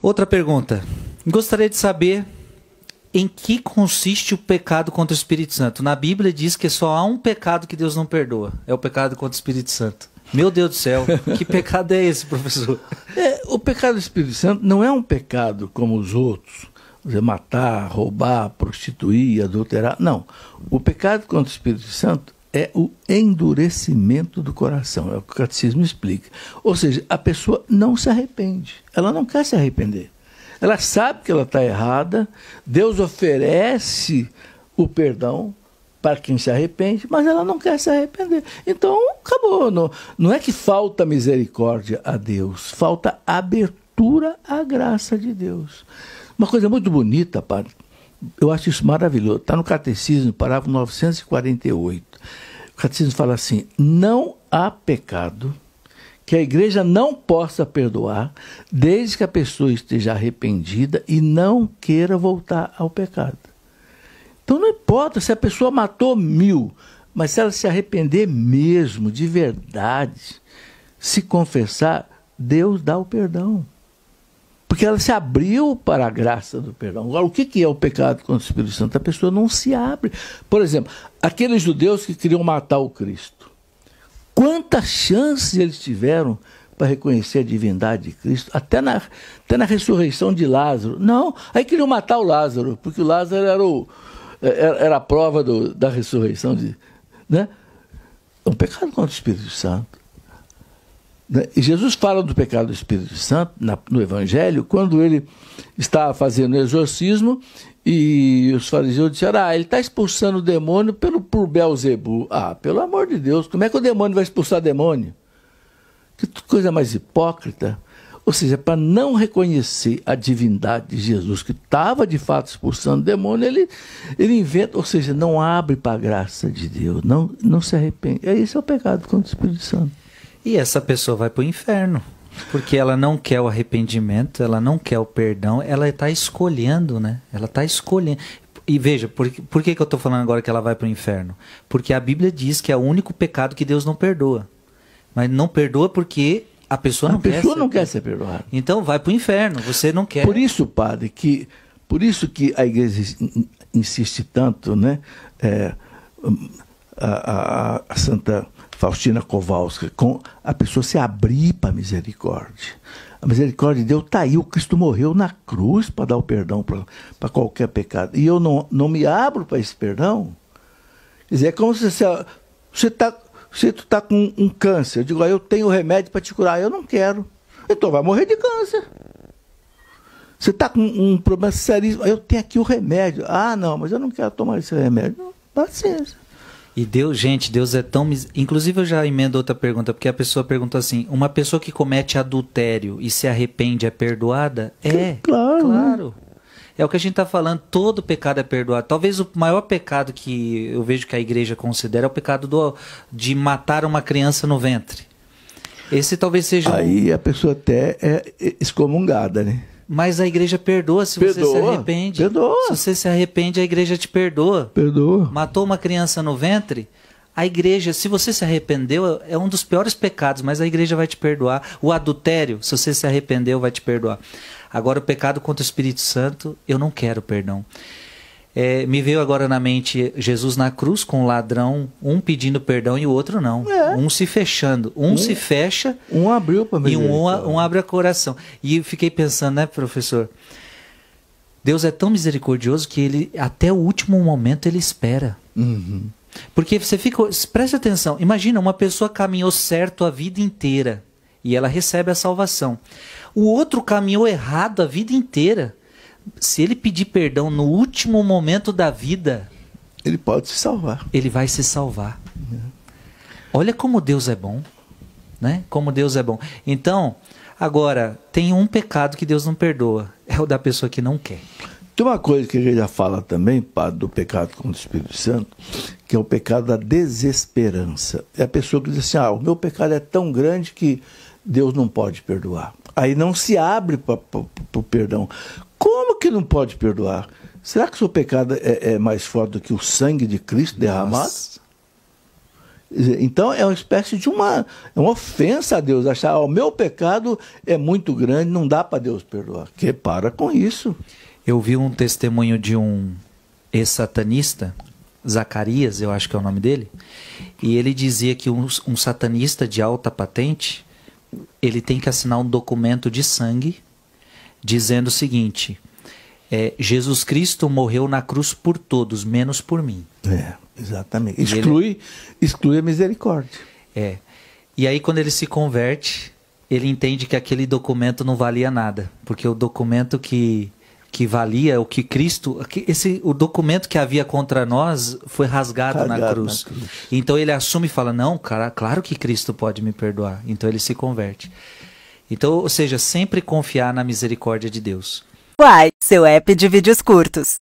Outra pergunta. Gostaria de saber em que consiste o pecado contra o Espírito Santo. Na Bíblia diz que só há um pecado que Deus não perdoa. É o pecado contra o Espírito Santo. Meu Deus do céu, que pecado é esse, professor? O pecado do Espírito Santo não é um pecado como os outros. Matar, roubar, prostituir, adulterar. Não. O pecado contra o Espírito Santo é o endurecimento do coração. É o que o catecismo explica. Ou seja, a pessoa não se arrepende. Ela não quer se arrepender. Ela sabe que ela está errada. Deus oferece o perdão para quem se arrepende, mas ela não quer se arrepender. Então, acabou. Não é que falta misericórdia a Deus. Falta abertura à graça de Deus. Uma coisa muito bonita, padre, eu acho isso maravilhoso, está no Catecismo, parágrafo 948. O Catecismo fala assim: não há pecado que a igreja não possa perdoar, desde que a pessoa esteja arrependida e não queira voltar ao pecado. Então não importa se a pessoa matou 1000, mas se ela se arrepender mesmo, de verdade, se confessar, Deus dá o perdão. Porque ela se abriu para a graça do perdão. Agora, o que é o pecado contra o Espírito Santo? A pessoa não se abre. Por exemplo, aqueles judeus que queriam matar o Cristo. Quantas chances eles tiveram para reconhecer a divindade de Cristo? Até na ressurreição de Lázaro. Não, aí queriam matar o Lázaro, porque o Lázaro era a prova da ressurreição. Né? É um pecado contra o Espírito Santo. E Jesus fala do pecado do Espírito Santo no Evangelho, quando ele está fazendo o exorcismo e os fariseus disseram: ele está expulsando o demônio por Beelzebu. Pelo amor de Deus, como é que o demônio vai expulsar demônio? Que coisa mais hipócrita. Ou seja, para não reconhecer a divindade de Jesus, que estava de fato expulsando o demônio, ele inventa, ou seja, não abre para a graça de Deus, não se arrepende. Esse é o pecado contra o Espírito Santo. E essa pessoa vai para o inferno, porque ela não quer o arrependimento, ela não quer o perdão, ela está escolhendo, né? Ela está escolhendo. E veja, por que eu estou falando agora que ela vai para o inferno? Porque a Bíblia diz que é o único pecado que Deus não perdoa. Mas não perdoa porque a pessoa não quer ser perdoada. Então vai para o inferno, você não quer. Por isso, padre, por isso que a igreja insiste tanto, né? A Santa Faustina Kowalska, com a pessoa se abrir para a misericórdia. A misericórdia de Deus está aí. O Cristo morreu na cruz para dar o perdão para qualquer pecado. E eu não me abro para esse perdão. Quer dizer, é como se você tu está com um câncer. Eu digo: eu tenho remédio para te curar. Eu não quero. Então vai morrer de câncer. Você está com um problema seríssimo. Eu tenho aqui o remédio. Não, mas eu não quero tomar esse remédio. Não, paciência. E Deus é tão... Inclusive eu já emendo outra pergunta, porque a pessoa perguntou assim: uma pessoa que comete adultério e se arrepende é perdoada? Claro. É o que a gente está falando, todo pecado é perdoado. Talvez o maior pecado que eu vejo que a igreja considera é o pecado de matar uma criança no ventre. Esse talvez seja... Aí a pessoa até é excomungada, né? Mas a igreja perdoa se você se arrepende. Perdoa. Se você se arrepende, a igreja te perdoa. Perdoa. Matou uma criança no ventre, a igreja, se você se arrependeu, é um dos piores pecados, mas a igreja vai te perdoar. O adultério, se você se arrependeu, vai te perdoar. Agora, o pecado contra o Espírito Santo, eu não quero perdão. Me veio agora na mente Jesus na cruz com o ladrão, um pedindo perdão e o outro não. Um se fechando. Um se fecha. Um abriu para mim. E um abre o coração. E eu fiquei pensando, né, professor? Deus é tão misericordioso que ele, até o último momento, ele espera. Uhum. Porque você fica... Preste atenção. Imagina, uma pessoa caminhou certo a vida inteira e ela recebe a salvação. O outro caminhou errado a vida inteira. Se ele pedir perdão no último momento da vida, ele pode se salvar. Ele vai se salvar. Olha como Deus é bom, né? Como Deus é bom. Então, agora, tem um pecado que Deus não perdoa. É o da pessoa que não quer. Tem uma coisa que a gente já fala também, padre, do pecado contra o Espírito Santo, que é o pecado da desesperança. É a pessoa que diz assim: o meu pecado é tão grande que Deus não pode perdoar. Aí não se abre para o perdão. Como que não pode perdoar? Será que o seu pecado é mais forte do que o sangue de Cristo derramado? Então é uma espécie de uma ofensa a Deus, achar o meu pecado é muito grande, não dá para Deus perdoar. Que para com isso. Eu vi um testemunho de um ex-satanista, Zacarias, eu acho que é o nome dele, e ele dizia que um satanista de alta patente, ele tem que assinar um documento de sangue dizendo o seguinte: Jesus Cristo morreu na cruz por todos, menos por mim. Exatamente. Exclui a misericórdia. E aí quando ele se converte, ele entende que aquele documento não valia nada, porque o documento que valia, o que Cristo, o documento que havia contra nós foi rasgado na cruz. Então ele assume e fala, não, cara, claro que Cristo pode me perdoar. Então ele se converte. Então, ou seja, sempre confiar na misericórdia de Deus. Uai, seu app de vídeos curtos.